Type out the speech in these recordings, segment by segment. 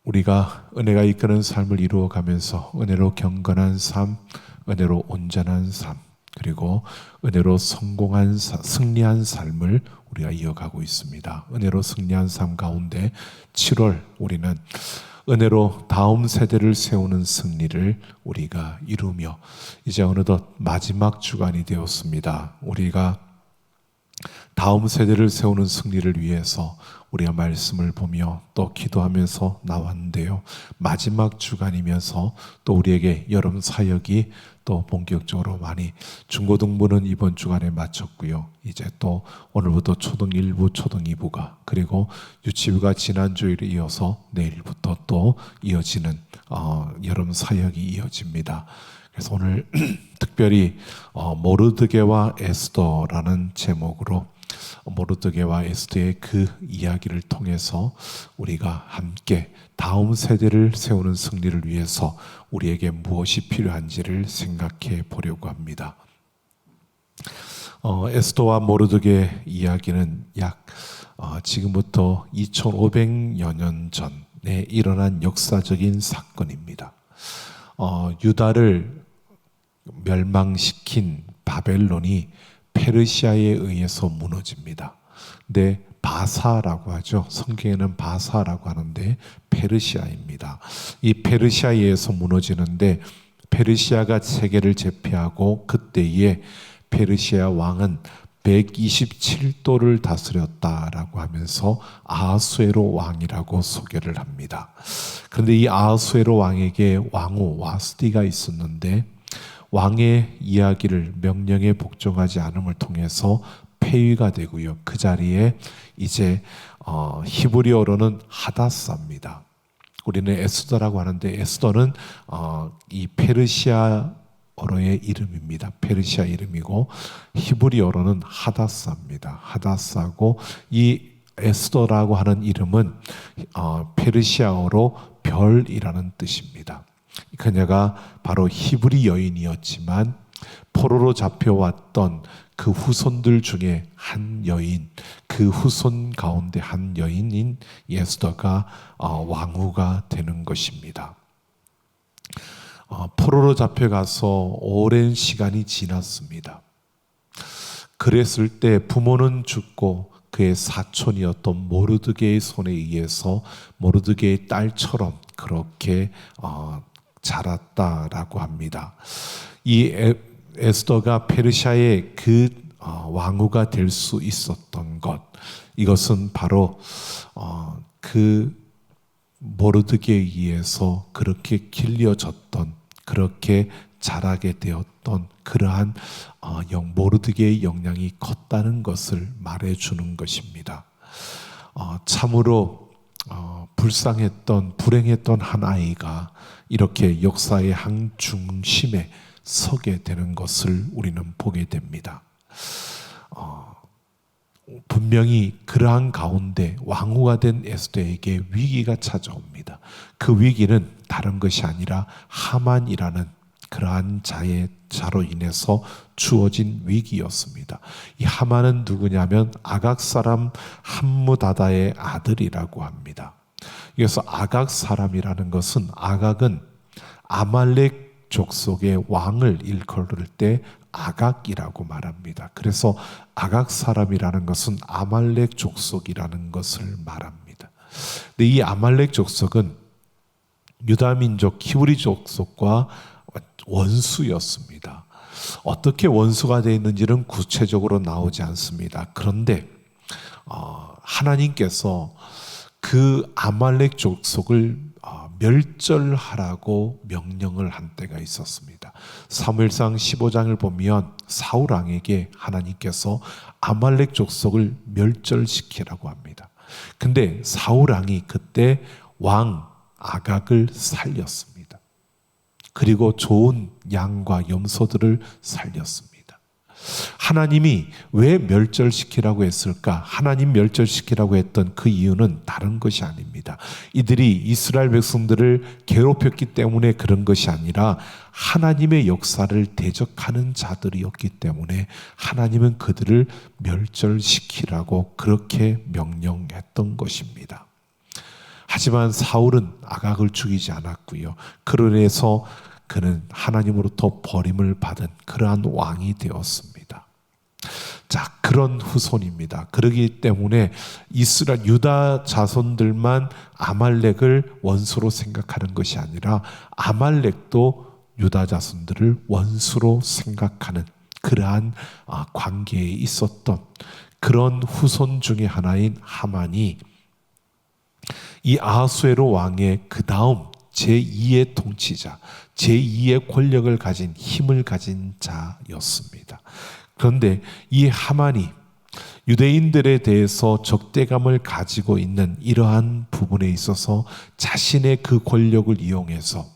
우리가 은혜가 이끄는 삶을 이루어가면서 은혜로 경건한 삶, 은혜로 온전한 삶, 그리고 은혜로 성공한 승리한 삶을 우리가 이어가고 있습니다. 은혜로 승리한 삶 가운데 7월 우리는 은혜로 다음 세대를 세우는 승리를 우리가 이루며 이제 어느덧 마지막 주간이 되었습니다. 우리가 다음 세대를 세우는 승리를 위해서 우리가 말씀을 보며 또 기도하면서 나왔는데요. 마지막 주간이면서 또 우리에게 여름 사역이 또 본격적으로 많이 중고등부는 이번 주간에 마쳤고요. 이제 또 오늘부터 초등 1부, 초등 2부가 그리고 유치부가 지난주일에 이어서 내일부터 또 이어지는 여름 사역이 이어집니다. 그래서 오늘 특별히 모르드게와 에스더라는 제목으로 모르드게와 에스더의 그 이야기를 통해서 우리가 함께 다음 세대를 세우는 승리를 위해서 우리에게 무엇이 필요한지를 생각해 보려고 합니다. 에스더와 모르드게 이야기는 약 지금부터 2500여 년 전에 일어난 역사적인 사건입니다. 유다를 멸망시킨 바벨론이 페르시아에 의해서 무너집니다. 근데 바사라고 하죠. 성경에는 바사라고 하는데 페르시아입니다. 이 페르시아에 의해서 무너지는데 페르시아가 세계를 제패하고 그때에 페르시아 왕은 127도를 다스렸다라고 하면서 아하수에로 왕이라고 소개를 합니다. 그런데 이 아하수에로 왕에게 왕후 와스디가 있었는데 왕의 이야기를 명령에 복종하지 않음을 통해서 폐위가 되고요. 그 자리에 이제 히브리어로는 하다사입니다. 우리는 에스더라고 하는데 에스더는 이 페르시아어로의 이름입니다. 페르시아 이름이고 히브리어로는 하다사입니다. 하다사고 이 에스더라고 하는 이름은 페르시아어로 별이라는 뜻입니다. 그녀가 바로 히브리 여인이었지만 포로로 잡혀왔던 그 후손들 중에 한 여인, 그 후손 가운데 한 여인인 에스더가 왕후가 되는 것입니다. 포로로 잡혀가서 오랜 시간이 지났습니다. 그랬을 때 부모는 죽고 그의 사촌이었던 모르드게의 손에 의해서 모르드게의 딸처럼 그렇게 자랐다라고 합니다. 이 에스더가 페르시아의 그 왕후가 될 수 있었던 것, 이것은 바로 그 모르드게에 의해서 그렇게 길려졌던, 그렇게 자라게 되었던 그러한 모르드게의 영향이 컸다는 것을 말해주는 것입니다. 참으로 불쌍했던, 불행했던 한 아이가 이렇게 역사의 한 중심에 서게 되는 것을 우리는 보게 됩니다. 분명히 그러한 가운데 왕후가 된 에스더에게 위기가 찾아옵니다. 그 위기는 다른 것이 아니라 하만이라는 그러한 자로 인해서 주어진 위기였습니다. 이 하만은 누구냐면 아각 사람 함무다다의 아들이라고 합니다. 그래서 아각 사람이라는 것은 아각은 아말렉 족속의 왕을 일컬을 때 아각이라고 말합니다. 그래서 아각 사람이라는 것은 아말렉 족속이라는 것을 말합니다. 근데 이 아말렉 족속은 유다 민족 히브리 족속과 원수였습니다. 어떻게 원수가 되어 있는지는 구체적으로 나오지 않습니다. 그런데 하나님께서 그 아말렉 족속을 멸절하라고 명령을 한 때가 있었습니다. 사무엘상 15장을 보면 사울 왕에게 하나님께서 아말렉 족속을 멸절시키라고 합니다. 근데 사울 왕이 그때 왕 아각을 살렸습니다. 그리고 좋은 양과 염소들을 살렸습니다. 하나님이 왜 멸절시키라고 했을까? 하나님 멸절시키라고 했던 그 이유는 다른 것이 아닙니다. 이들이 이스라엘 백성들을 괴롭혔기 때문에 그런 것이 아니라 하나님의 역사를 대적하는 자들이었기 때문에 하나님은 그들을 멸절시키라고 그렇게 명령했던 것입니다. 하지만 사울은 아각을 죽이지 않았고요. 그로 인해서 그는 하나님으로부터 버림을 받은 그러한 왕이 되었습니다. 자, 그런 후손입니다. 그러기 때문에 이스라엘 유다 자손들만 아말렉을 원수로 생각하는 것이 아니라 아말렉도 유다 자손들을 원수로 생각하는 그러한 관계에 있었던 그런 후손 중에 하나인 하만이 이 아하수에로 왕의 그 다음 제2의 통치자, 제2의 권력을 가진 힘을 가진 자였습니다. 그런데 이 하만이 유대인들에 대해서 적대감을 가지고 있는 이러한 부분에 있어서 자신의 그 권력을 이용해서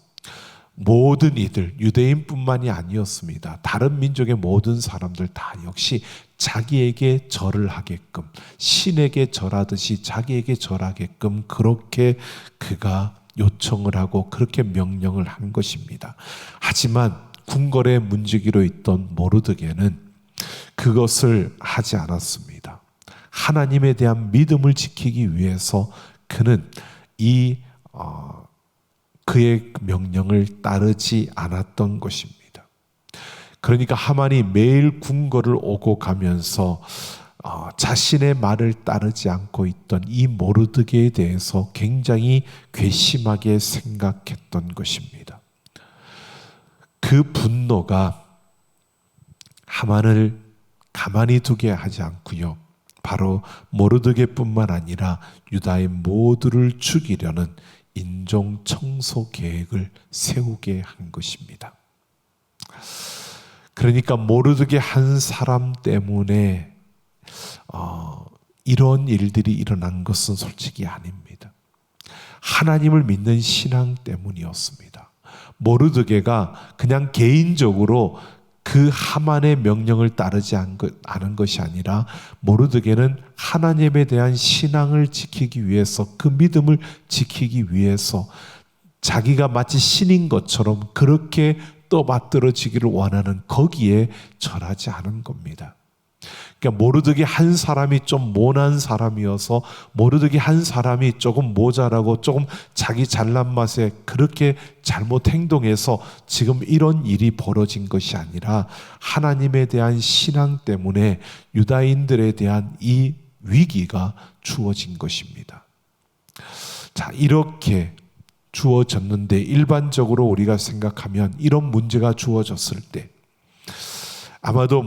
모든 이들, 유대인뿐만이 아니었습니다. 다른 민족의 모든 사람들 다 역시 자기에게 절을 하게끔, 신에게 절하듯이 자기에게 절하게끔 그렇게 그가 요청을 하고 그렇게 명령을 한 것입니다. 하지만 궁궐의 문지기로 있던 모르드게는 그것을 하지 않았습니다. 하나님에 대한 믿음을 지키기 위해서 그는 그의 명령을 따르지 않았던 것입니다. 그러니까 하만이 매일 궁궐을 오고 가면서 자신의 말을 따르지 않고 있던 이 모르드게에 대해서 굉장히 괘씸하게 생각했던 것입니다. 그 분노가 하만을 가만히 두게 하지 않고요. 바로 모르드게뿐만 아니라 유다의 모두를 죽이려는 인종 청소 계획을 세우게 한 것입니다. 그러니까 모르드게 한 사람 때문에 이런 일들이 일어난 것은 솔직히 아닙니다. 하나님을 믿는 신앙 때문이었습니다. 모르드게가 그냥 개인적으로 그 하만의 명령을 따르지 않은 것이 아니라 모르드게는 하나님에 대한 신앙을 지키기 위해서, 그 믿음을 지키기 위해서 자기가 마치 신인 것처럼 그렇게 떠받들어지기를 원하는 거기에 절하지 않은 겁니다. 그러니까 모르드게 한 사람이 좀 모난 사람이어서 모르드게 한 사람이 조금 모자라고 조금 자기 잘난 맛에 그렇게 잘못 행동해서 지금 이런 일이 벌어진 것이 아니라 하나님에 대한 신앙 때문에 유다인들에 대한 이 위기가 주어진 것입니다. 자, 이렇게 주어졌는데 일반적으로 우리가 생각하면 이런 문제가 주어졌을 때 아마도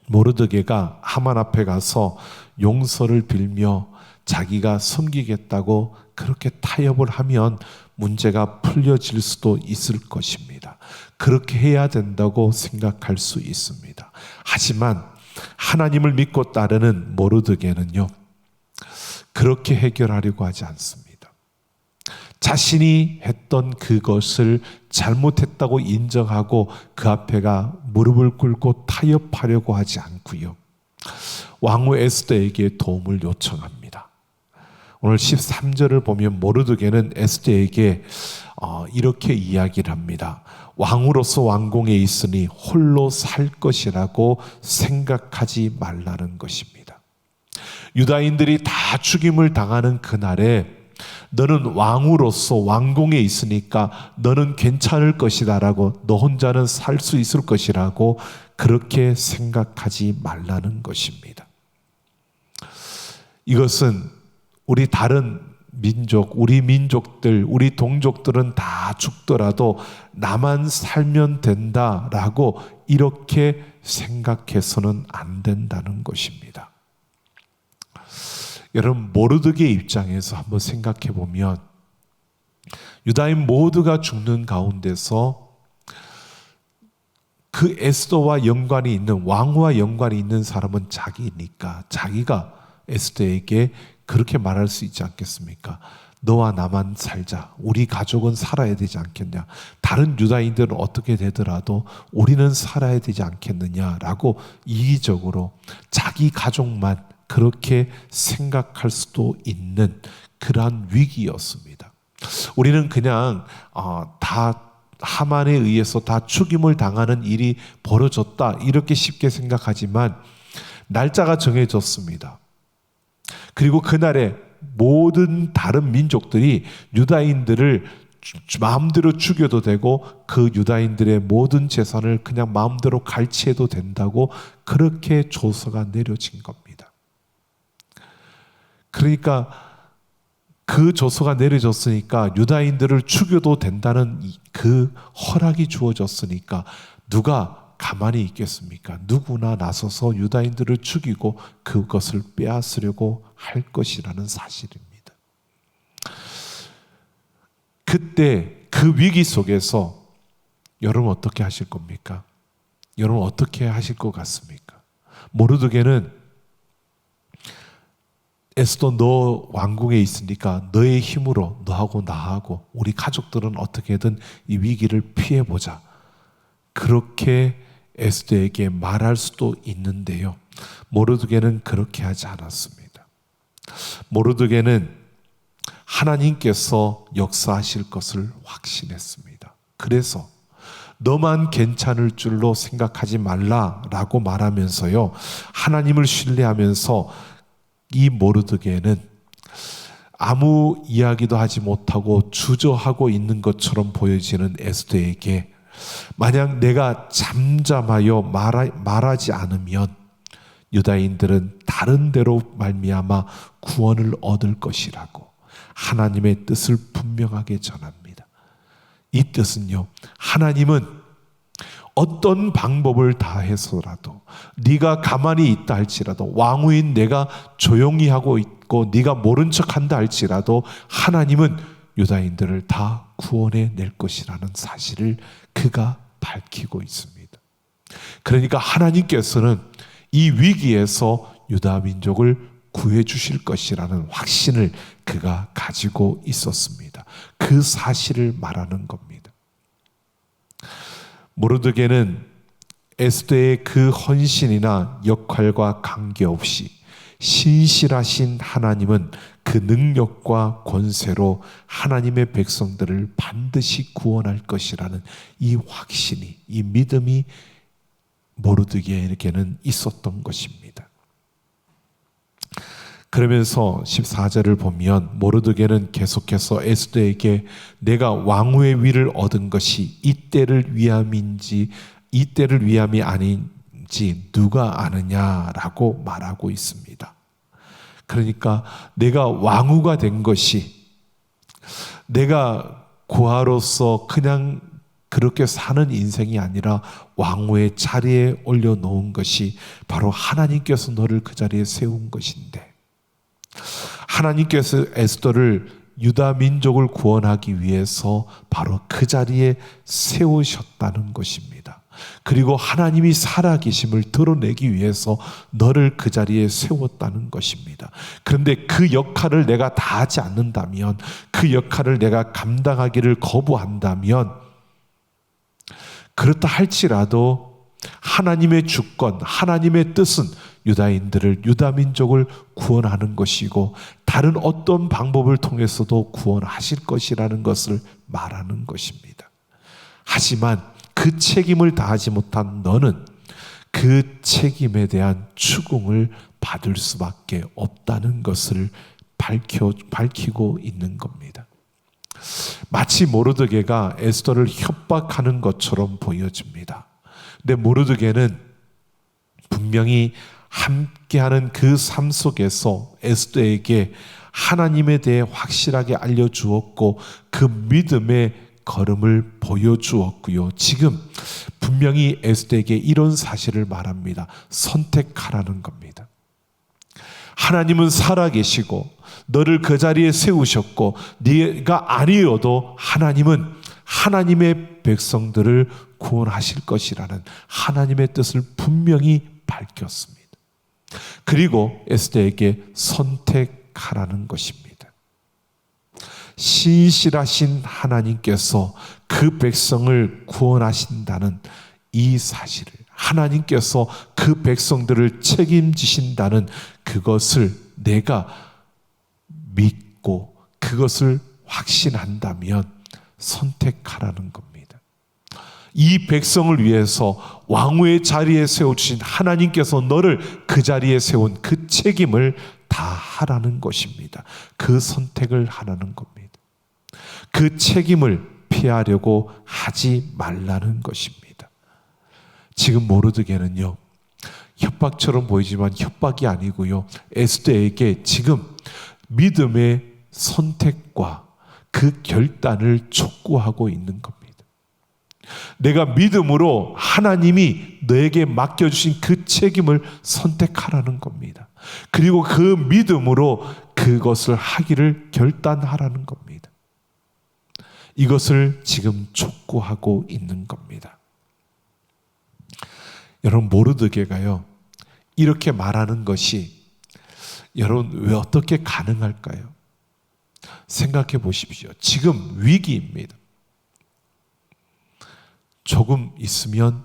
모르드게가 하만 앞에 가서 용서를 빌며 자기가 섬기겠다고 그렇게 타협을 하면 문제가 풀려질 수도 있을 것입니다. 그렇게 해야 된다고 생각할 수 있습니다. 하지만 하나님을 믿고 따르는 모르드게는요, 그렇게 해결하려고 하지 않습니다. 자신이 했던 그것을 잘못했다고 인정하고 그 앞에가 무릎을 꿇고 타협하려고 하지 않고요. 왕후 에스더에게 도움을 요청합니다. 오늘 13절을 보면 모르드게는 에스더에게 이렇게 이야기를 합니다. 왕으로서 왕궁에 있으니 홀로 살 것이라고 생각하지 말라는 것입니다. 유다인들이 다 죽임을 당하는 그날에 너는 왕으로서 왕궁에 있으니까 너는 괜찮을 것이다라고, 너 혼자는 살 수 있을 것이라고 그렇게 생각하지 말라는 것입니다. 이것은 우리 다른 민족, 우리 민족들, 우리 동족들은 다 죽더라도 나만 살면 된다라고 이렇게 생각해서는 안 된다는 것입니다. 여러분, 모르드게 입장에서 한번 생각해 보면 유다인 모두가 죽는 가운데서 그 에스더와 연관이 있는, 왕후와 연관이 있는 사람은 자기니까 자기가 에스더에게 그렇게 말할 수 있지 않겠습니까? 너와 나만 살자. 우리 가족은 살아야 되지 않겠냐. 다른 유다인들은 어떻게 되더라도 우리는 살아야 되지 않겠느냐라고 이기적으로 자기 가족만 그렇게 생각할 수도 있는 그러한 위기였습니다. 우리는 그냥 다 하만에 의해서 다 죽임을 당하는 일이 벌어졌다 이렇게 쉽게 생각하지만 날짜가 정해졌습니다. 그리고 그날에 모든 다른 민족들이 유다인들을 마음대로 죽여도 되고 그 유다인들의 모든 재산을 그냥 마음대로 갈취해도 된다고 그렇게 조서가 내려진 겁니다. 그러니까 그 조서가 내려졌으니까 유다인들을 죽여도 된다는 그 허락이 주어졌으니까 누가 가만히 있겠습니까? 누구나 나서서 유다인들을 죽이고 그것을 빼앗으려고 할 것이라는 사실입니다. 그때 그 위기 속에서 여러분 어떻게 하실 겁니까? 여러분 어떻게 하실 것 같습니까? 모르드게는 에스더 너 왕궁에 있으니까 너의 힘으로 너하고 나하고 우리 가족들은 어떻게든 이 위기를 피해보자. 그렇게 에스더에게 말할 수도 있는데요. 모르드게는 그렇게 하지 않았습니다. 모르드게는 하나님께서 역사하실 것을 확신했습니다. 그래서 너만 괜찮을 줄로 생각하지 말라라고 말하면서요. 하나님을 신뢰하면서 이 모르드게는 아무 이야기도 하지 못하고 주저하고 있는 것처럼 보여지는 에스더에게 만약 내가 잠잠하여 말하지 않으면 유다인들은 다른 데로 말미암아 구원을 얻을 것이라고 하나님의 뜻을 분명하게 전합니다. 이 뜻은요, 하나님은 어떤 방법을 다해서라도 네가 가만히 있다 할지라도 왕후인 내가 조용히 하고 있고 네가 모른 척한다 할지라도 하나님은 유다인들을 다 구원해 낼 것이라는 사실을 그가 밝히고 있습니다. 그러니까 하나님께서는 이 위기에서 유다 민족을 구해 주실 것이라는 확신을 그가 가지고 있었습니다. 그 사실을 말하는 겁니다. 모르드게는 에스더의 그 헌신이나 역할과 관계없이 신실하신 하나님은 그 능력과 권세로 하나님의 백성들을 반드시 구원할 것이라는 이 확신이, 이 믿음이 모르드게에게는 있었던 것입니다. 그러면서 14절을 보면 모르드게는 계속해서 에스더에게 내가 왕후의 위를 얻은 것이 이때를 위함인지 이때를 위함이 아닌지 누가 아느냐라고 말하고 있습니다. 그러니까 내가 왕후가 된 것이 내가 고아로서 그냥 그렇게 사는 인생이 아니라 왕후의 자리에 올려놓은 것이 바로 하나님께서 너를 그 자리에 세운 것인데 하나님께서 에스더를 유다 민족을 구원하기 위해서 바로 그 자리에 세우셨다는 것입니다. 그리고 하나님이 살아계심을 드러내기 위해서 너를 그 자리에 세웠다는 것입니다. 그런데 그 역할을 내가 다하지 않는다면, 그 역할을 내가 감당하기를 거부한다면, 그렇다 할지라도 하나님의 주권, 하나님의 뜻은 유다인들을, 유다 민족을 구원하는 것이고 다른 어떤 방법을 통해서도 구원하실 것이라는 것을 말하는 것입니다. 하지만 그 책임을 다하지 못한 너는 그 책임에 대한 추궁을 받을 수밖에 없다는 것을 밝히고 있는 겁니다. 마치 모르드게가 에스더를 협박하는 것처럼 보여집니다. 근데 모르드게는 분명히 함께하는 그 삶 속에서 에스더에게 하나님에 대해 확실하게 알려주었고 그 믿음의 걸음을 보여주었고요. 지금 분명히 에스더에게 이런 사실을 말합니다. 선택하라는 겁니다. 하나님은 살아계시고 너를 그 자리에 세우셨고 네가 아니어도 하나님은 하나님의 백성들을 구원하실 것이라는 하나님의 뜻을 분명히 밝혔습니다. 그리고 에스더에게 선택하라는 것입니다. 신실하신 하나님께서 그 백성을 구원하신다는 이 사실을, 하나님께서 그 백성들을 책임지신다는 그것을 내가 믿고 그것을 확신한다면 선택하라는 겁니다. 이 백성을 위해서 왕후의 자리에 세워주신 하나님께서 너를 그 자리에 세운 그 책임을 다 하라는 것입니다. 그 선택을 하라는 겁니다. 그 책임을 피하려고 하지 말라는 것입니다. 지금 모르드게는요, 협박처럼 보이지만 협박이 아니고요, 에스더에게 지금 믿음의 선택과 그 결단을 촉구하고 있는 겁니다. 내가 믿음으로 하나님이 너에게 맡겨주신 그 책임을 선택하라는 겁니다. 그리고 그 믿음으로 그것을 하기를 결단하라는 겁니다. 이것을 지금 촉구하고 있는 겁니다. 여러분, 모르드게가요, 이렇게 말하는 것이 여러분 왜 어떻게 가능할까요? 생각해 보십시오. 지금 위기입니다. 조금 있으면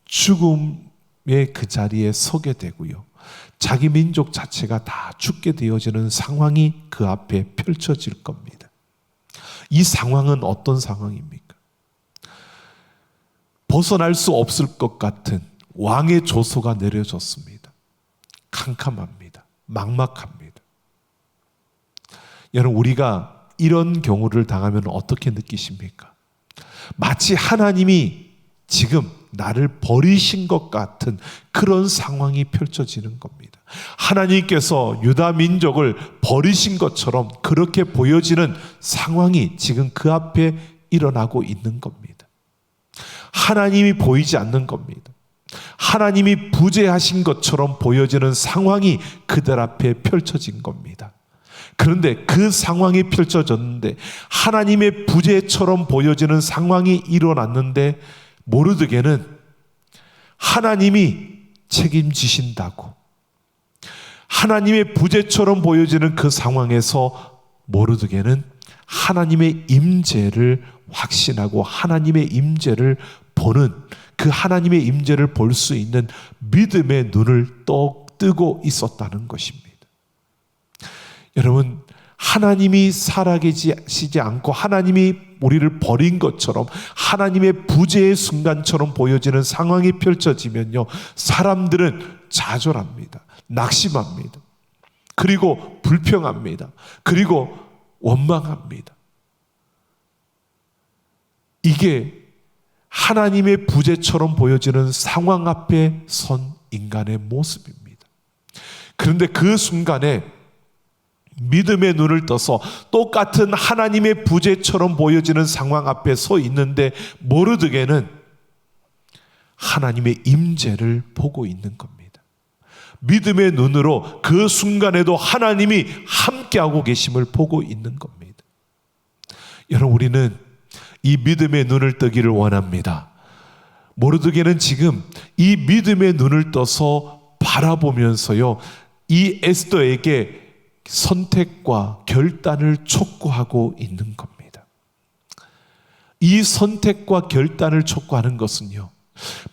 죽음의 그 자리에 서게 되고요, 자기 민족 자체가 다 죽게 되어지는 상황이 그 앞에 펼쳐질 겁니다. 이 상황은 어떤 상황입니까? 벗어날 수 없을 것 같은 왕의 조소가 내려졌습니다. 캄캄합니다. 막막합니다. 여러분, 우리가 이런 경우를 당하면 어떻게 느끼십니까? 마치 하나님이 지금 나를 버리신 것 같은 그런 상황이 펼쳐지는 겁니다. 하나님께서 유다 민족을 버리신 것처럼 그렇게 보여지는 상황이 지금 그 앞에 일어나고 있는 겁니다. 하나님이 보이지 않는 겁니다. 하나님이 부재하신 것처럼 보여지는 상황이 그들 앞에 펼쳐진 겁니다. 그런데 그 상황이 펼쳐졌는데, 하나님의 부재처럼 보여지는 상황이 일어났는데, 모르드게는 하나님이 책임지신다고, 하나님의 부재처럼 보여지는 그 상황에서 모르드게는 하나님의 임재를 확신하고 하나님의 임재를 보는, 그 하나님의 임재를 볼 수 있는 믿음의 눈을 떡 뜨고 있었다는 것입니다. 여러분, 하나님이 살아계시지 않고 하나님이 우리를 버린 것처럼 하나님의 부재의 순간처럼 보여지는 상황이 펼쳐지면요, 사람들은 좌절합니다. 낙심합니다. 그리고 불평합니다. 그리고 원망합니다. 이게 하나님의 부재처럼 보여지는 상황 앞에 선 인간의 모습입니다. 그런데 그 순간에 믿음의 눈을 떠서 똑같은 하나님의 부재처럼 보여지는 상황 앞에 서 있는데, 모르드게는 하나님의 임재를 보고 있는 겁니다. 믿음의 눈으로 그 순간에도 하나님이 함께하고 계심을 보고 있는 겁니다. 여러분, 우리는 이 믿음의 눈을 뜨기를 원합니다. 모르드게는 지금 이 믿음의 눈을 떠서 바라보면서요, 이 에스더에게 선택과 결단을 촉구하고 있는 겁니다. 이 선택과 결단을 촉구하는 것은요,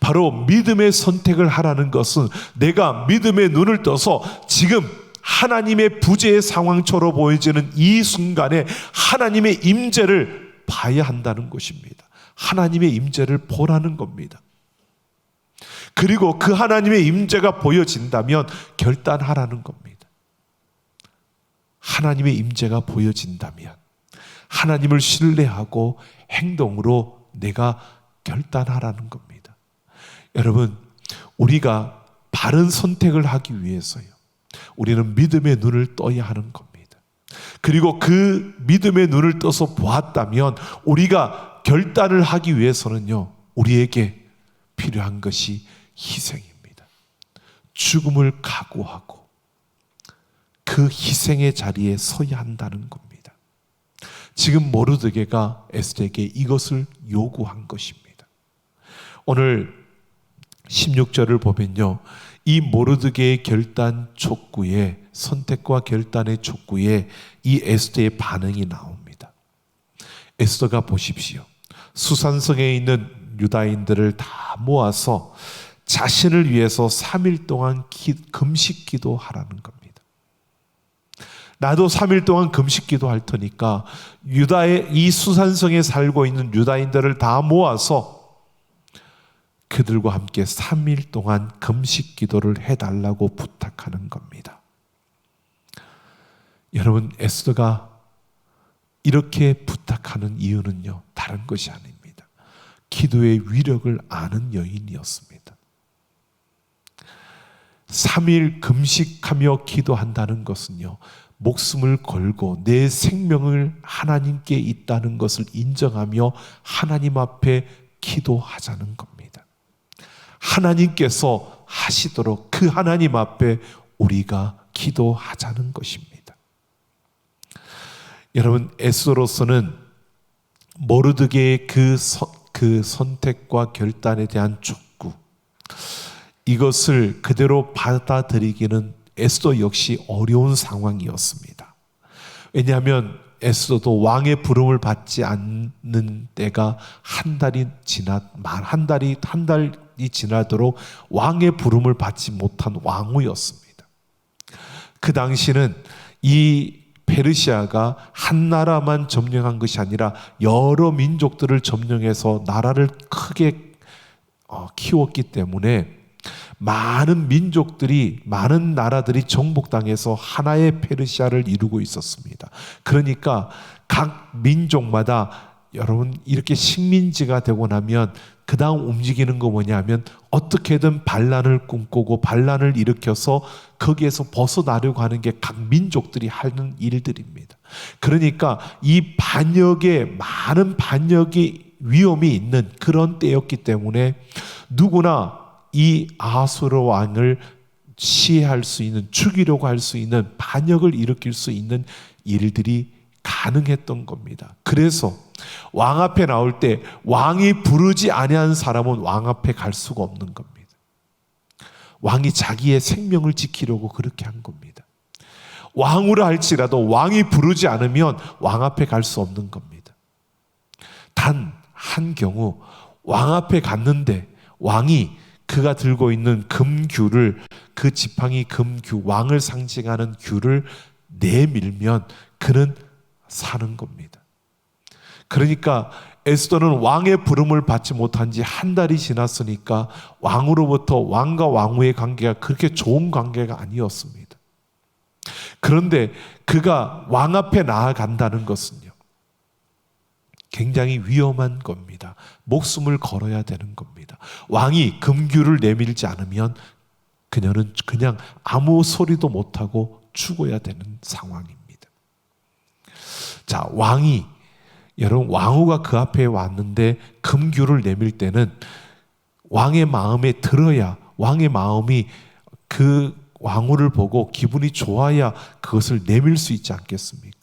바로 믿음의 선택을 하라는 것은 내가 믿음의 눈을 떠서 지금 하나님의 부재의 상황처럼 보여지는 이 순간에 하나님의 임재를 봐야 한다는 것입니다. 하나님의 임재를 보라는 겁니다. 그리고 그 하나님의 임재가 보여진다면 결단하라는 겁니다. 하나님의 임재가 보여진다면 하나님을 신뢰하고 행동으로 내가 결단하라는 겁니다. 여러분, 우리가 바른 선택을 하기 위해서요, 우리는 믿음의 눈을 떠야 하는 겁니다. 그리고 그 믿음의 눈을 떠서 보았다면 우리가 결단을 하기 위해서는요, 우리에게 필요한 것이 희생입니다. 죽음을 각오하고 그 희생의 자리에 서야 한다는 겁니다. 지금 모르드게가 에스더에게 이것을 요구한 것입니다. 오늘 16절을 보면요, 이 모르드게의 결단 촉구에, 선택과 결단의 촉구에 이 에스더의 반응이 나옵니다. 에스더가 보십시오, 수산성에 있는 유다인들을 다 모아서 자신을 위해서 3일 동안 금식 기도하라는 겁니다. 나도 3일 동안 금식 기도할 테니까 유다의 이 수산성에 살고 있는 유다인들을 다 모아서 그들과 함께 3일 동안 금식 기도를 해달라고 부탁하는 겁니다. 여러분, 에스더가 이렇게 부탁하는 이유는요, 다른 것이 아닙니다. 기도의 위력을 아는 여인이었습니다. 3일 금식하며 기도한다는 것은요, 목숨을 걸고 내 생명을 하나님께 있다는 것을 인정하며 하나님 앞에 기도하자는 겁니다. 하나님께서 하시도록 그 하나님 앞에 우리가 기도하자는 것입니다. 여러분, 에스더로서는 모르드게의 그 선택과 결단에 대한 촉구, 이것을 그대로 받아들이기는 에스더 역시 어려운 상황이었습니다. 왜냐하면 에스더도 왕의 부름을 받지 않는 때가 한 달이 지나도록 왕의 부름을 받지 못한 왕후였습니다. 그 당시는 이 페르시아가 한 나라만 점령한 것이 아니라 여러 민족들을 점령해서 나라를 크게 키웠기 때문에 많은 민족들이, 많은 나라들이 정복당해서 하나의 페르시아를 이루고 있었습니다. 그러니까 각 민족마다, 여러분, 이렇게 식민지가 되고 나면 그 다음 움직이는 거 뭐냐면 어떻게든 반란을 꿈꾸고 반란을 일으켜서 거기에서 벗어나려고 하는 게 각 민족들이 하는 일들입니다. 그러니까 이 많은 반역의 위험이 있는 그런 때였기 때문에 누구나 이 아하수르 왕을 시해할 수 있는, 죽이려고 할 수 있는, 반역을 일으킬 수 있는 일들이 가능했던 겁니다. 그래서 왕 앞에 나올 때 왕이 부르지 아니한 사람은 왕 앞에 갈 수가 없는 겁니다. 왕이 자기의 생명을 지키려고 그렇게 한 겁니다. 왕으로 할지라도 왕이 부르지 않으면 왕 앞에 갈 수 없는 겁니다. 단 한 경우 왕 앞에 갔는데 왕이 그가 들고 있는 금규를, 그 지팡이 금규, 왕을 상징하는 규를 내밀면 그는 사는 겁니다. 그러니까 에스더는 왕의 부름을 받지 못한 지 한 달이 지났으니까 왕으로부터, 왕과 왕후의 관계가 그렇게 좋은 관계가 아니었습니다. 그런데 그가 왕 앞에 나아간다는 것은요, 굉장히 위험한 겁니다. 목숨을 걸어야 되는 겁니다. 왕이 금규를 내밀지 않으면 그녀는 그냥 아무 소리도 못하고 죽어야 되는 상황입니다. 자, 여러분, 왕후가 그 앞에 왔는데 금규를 내밀 때는 왕의 마음에 들어야, 왕의 마음이 그 왕후를 보고 기분이 좋아야 그것을 내밀 수 있지 않겠습니까?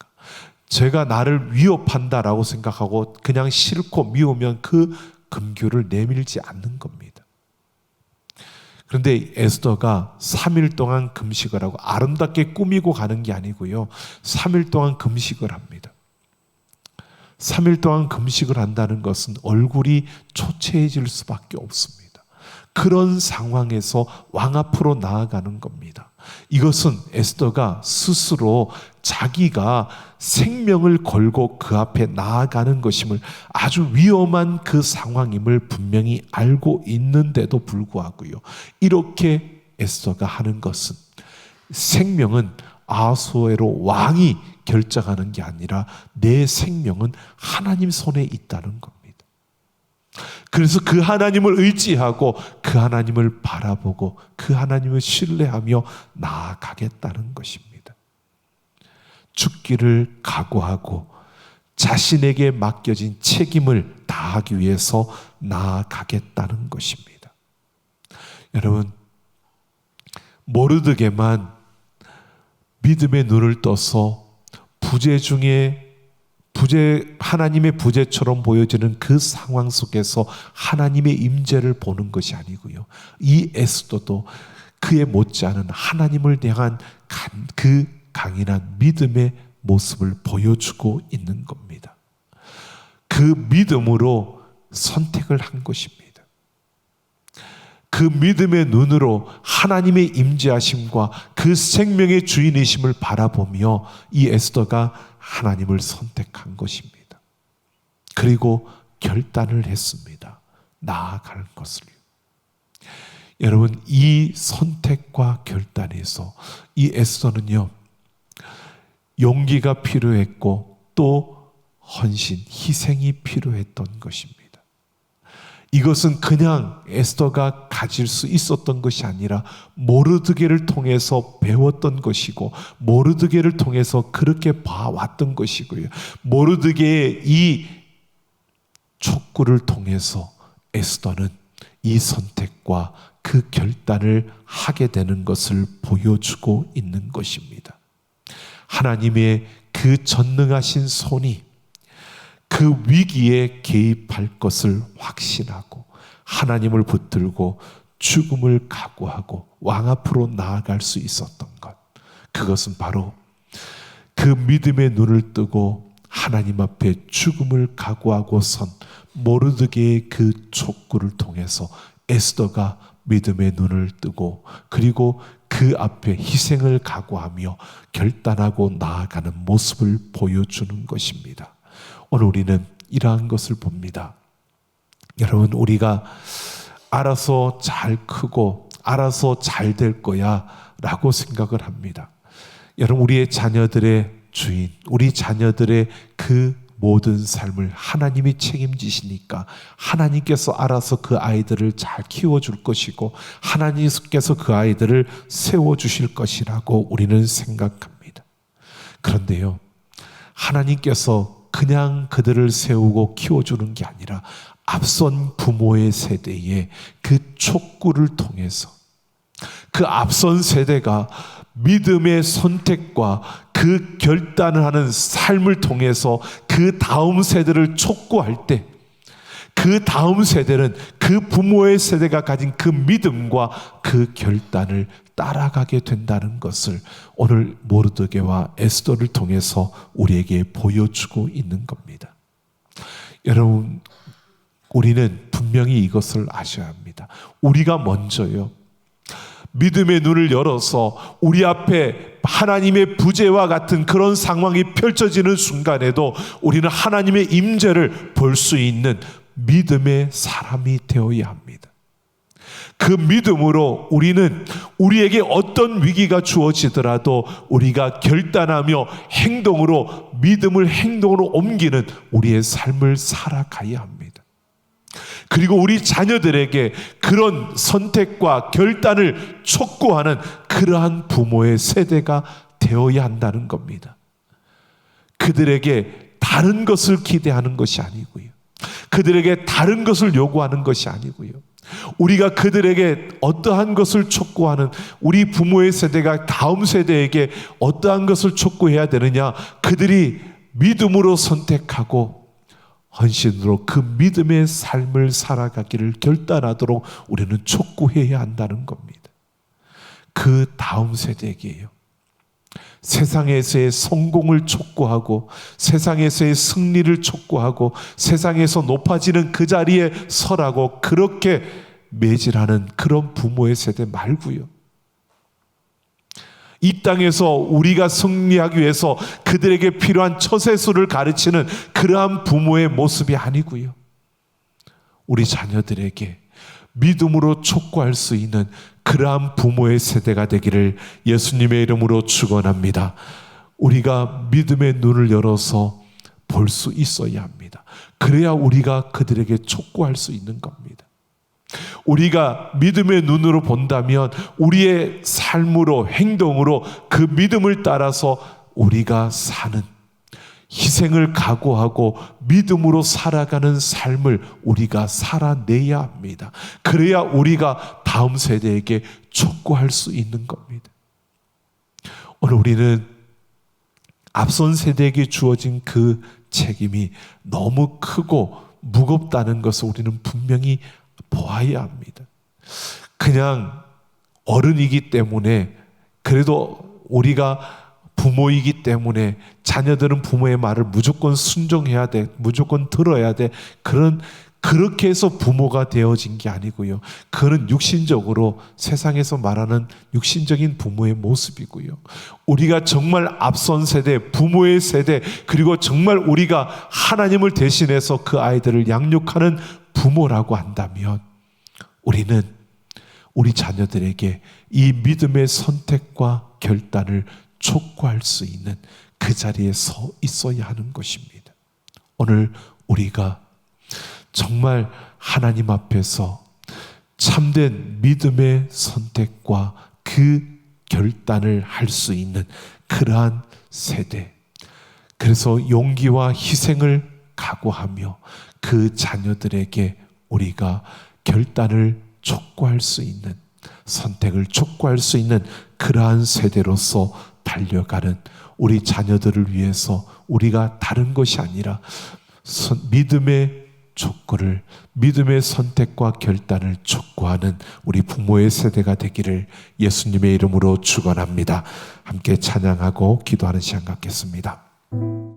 제가 나를 위협한다라고 생각하고 그냥 싫고 미우면 그 금규를 내밀지 않는 겁니다. 그런데 에스더가 3일 동안 금식을 하고, 아름답게 꾸미고 가는 게 아니고요, 3일 동안 금식을 합니다. 3일 동안 금식을 한다는 것은 얼굴이 초췌해질 수밖에 없습니다. 그런 상황에서 왕 앞으로 나아가는 겁니다. 이것은 에스더가 스스로 자기가 생명을 걸고 그 앞에 나아가는 것임을, 아주 위험한 그 상황임을 분명히 알고 있는데도 불구하고요, 이렇게 에스더가 하는 것은, 생명은 아하수에로 왕이 결정하는 게 아니라 내 생명은 하나님 손에 있다는 겁니다. 그래서 그 하나님을 의지하고 그 하나님을 바라보고 그 하나님을 신뢰하며 나아가겠다는 것입니다. 죽기를 각오하고 자신에게 맡겨진 책임을 다하기 위해서 나아가겠다는 것입니다. 여러분, 모르드게만 믿음의 눈을 떠서 하나님의 부재처럼 보여지는 그 상황 속에서 하나님의 임재를 보는 것이 아니고요, 이 에스더도 그에 못지않은 하나님을 향한 그 강인한 믿음의 모습을 보여주고 있는 겁니다. 그 믿음으로 선택을 한 것입니다. 그 믿음의 눈으로 하나님의 임재하심과 그 생명의 주인이심을 바라보며 이 에스더가 하나님을 선택한 것입니다. 그리고 결단을 했습니다. 나아갈 것을. 여러분, 이 선택과 결단에서 이 에스더는요, 용기가 필요했고 또 헌신, 희생이 필요했던 것입니다. 이것은 그냥 에스더가 가질 수 있었던 것이 아니라 모르드게를 통해서 배웠던 것이고 모르드게를 통해서 그렇게 봐왔던 것이고요. 모르드게의 이 촉구를 통해서 에스더는 이 선택과 그 결단을 하게 되는 것을 보여주고 있는 것입니다. 하나님의 그 전능하신 손이 그 위기에 개입할 것을 확신하고 하나님을 붙들고 죽음을 각오하고 왕 앞으로 나아갈 수 있었던 것, 그것은 바로 그 믿음의 눈을 뜨고 하나님 앞에 죽음을 각오하고 선 모르드게의 그 촉구를 통해서 에스더가 믿음의 눈을 뜨고 그리고 그 앞에 희생을 각오하며 결단하고 나아가는 모습을 보여주는 것입니다. 오늘 우리는 이러한 것을 봅니다. 여러분, 우리가 알아서 잘 크고 알아서 잘 될 거야 라고 생각을 합니다. 여러분, 우리의 자녀들의 주인, 우리 자녀들의 그 모든 삶을 하나님이 책임지시니까 하나님께서 알아서 그 아이들을 잘 키워줄 것이고 하나님께서 그 아이들을 세워주실 것이라고 우리는 생각합니다. 그런데요, 하나님께서 그냥 그들을 세우고 키워주는 게 아니라 앞선 부모의 세대의 그 촉구를 통해서 그 앞선 세대가 믿음의 선택과 그 결단을 하는 삶을 통해서 그 다음 세대를 촉구할 때 그 다음 세대는 그 부모의 세대가 가진 그 믿음과 그 결단을 따라가게 된다는 것을 오늘 모르드게와 에스더를 통해서 우리에게 보여주고 있는 겁니다. 여러분, 우리는 분명히 이것을 아셔야 합니다. 우리가 먼저요, 믿음의 눈을 열어서 우리 앞에 하나님의 부재와 같은 그런 상황이 펼쳐지는 순간에도 우리는 하나님의 임재를 볼 수 있는 믿음의 사람이 되어야 합니다. 그 믿음으로 우리는 우리에게 어떤 위기가 주어지더라도 우리가 결단하며 행동으로 믿음을 행동으로 옮기는 우리의 삶을 살아가야 합니다. 그리고 우리 자녀들에게 그런 선택과 결단을 촉구하는 그러한 부모의 세대가 되어야 한다는 겁니다. 그들에게 다른 것을 기대하는 것이 아니고요, 그들에게 다른 것을 요구하는 것이 아니고요, 우리가 그들에게 어떠한 것을 촉구하는 우리 부모의 세대가 다음 세대에게 어떠한 것을 촉구해야 되느냐, 그들이 믿음으로 선택하고 헌신으로 그 믿음의 삶을 살아가기를 결단하도록 우리는 촉구해야 한다는 겁니다. 그 다음 세대에게요, 세상에서의 성공을 촉구하고 세상에서의 승리를 촉구하고 세상에서 높아지는 그 자리에 서라고 그렇게 매질하는 그런 부모의 세대 말고요, 이 땅에서 우리가 승리하기 위해서 그들에게 필요한 처세술을 가르치는 그러한 부모의 모습이 아니고요, 우리 자녀들에게 믿음으로 촉구할 수 있는 그러한 부모의 세대가 되기를 예수님의 이름으로 축원합니다. 우리가 믿음의 눈을 열어서 볼 수 있어야 합니다. 그래야 우리가 그들에게 촉구할 수 있는 겁니다. 우리가 믿음의 눈으로 본다면 우리의 삶으로, 행동으로 그 믿음을 따라서 우리가 사는, 희생을 각오하고 믿음으로 살아가는 삶을 우리가 살아내야 합니다. 그래야 우리가 다음 세대에게 촉구할 수 있는 겁니다. 오늘 우리는 앞선 세대에게 주어진 그 책임이 너무 크고 무겁다는 것을 우리는 분명히 보아야 합니다. 그냥 어른이기 때문에, 그래도 우리가 부모이기 때문에 자녀들은 부모의 말을 무조건 순종해야 돼, 무조건 들어야 돼, 그렇게 해서 부모가 되어진 게 아니고요, 그는 육신적으로 세상에서 말하는 육신적인 부모의 모습이고요, 우리가 정말 앞선 세대, 부모의 세대, 그리고 정말 우리가 하나님을 대신해서 그 아이들을 양육하는 부모라고 한다면 우리는 우리 자녀들에게 이 믿음의 선택과 결단을 촉구할 수 있는 그 자리에 서 있어야 하는 것입니다. 오늘 우리가 정말 하나님 앞에서 참된 믿음의 선택과 그 결단을 할 수 있는 그러한 세대, 그래서 용기와 희생을 각오하며 그 자녀들에게 우리가 결단을 촉구할 수 있는, 선택을 촉구할 수 있는 그러한 세대로서 달려가는 우리 자녀들을 위해서 우리가 다른 것이 아니라 믿음의 촉구를, 믿음의 선택과 결단을 촉구하는 우리 부모의 세대가 되기를 예수님의 이름으로 축원합니다. 함께 찬양하고 기도하는 시간 갖겠습니다.